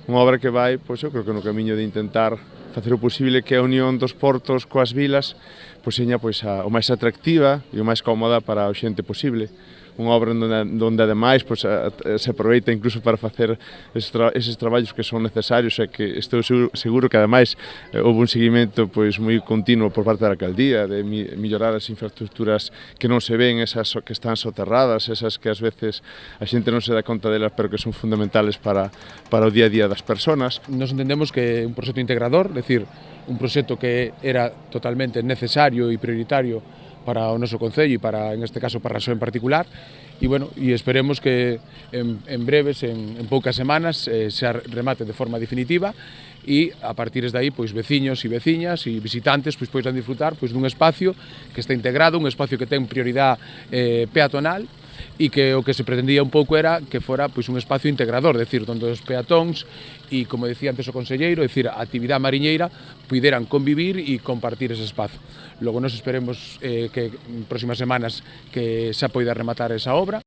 Unha obra que vai, pois eu creo que no camiño de intentar facer o posible que a unión dos portos coas vilas pois seña pois o máis atractiva e o máis cómoda para o xente posible. Unha obra onde ademais pois, se aproveita incluso para facer eses traballos que son necesarios e que estou seguro que ademais houve un seguimento pois moi continuo por parte da alcaldía de mellorar as infraestructuras que non se ven, esas que están soterradas, esas que ás veces a xente non se dá conta delas pero que son fundamentales para o día a día das persoas. Nos entendemos que é un proxecto integrador, é dicir, un proxecto que era totalmente necesario e prioritario para o noso concello e para, en este caso, para a Raxó en particular, e bueno, e esperemos que en breves, en poucas semanas, se remate de forma definitiva e a partir de aí, pois veciños e veciñas e visitantes pois poidan disfrutar pois dun espacio que está integrado, un espacio que ten prioridade peatonal e que o que se pretendía un pouco era que fora pois un espacio integrador, é dicir, onde os peatóns e, como decía antes o conselleiro, é dicir, a actividade mariñeira puderan convivir e compartir ese espazo. Logo nos esperemos que en próximas semanas que xa poida rematar esa obra.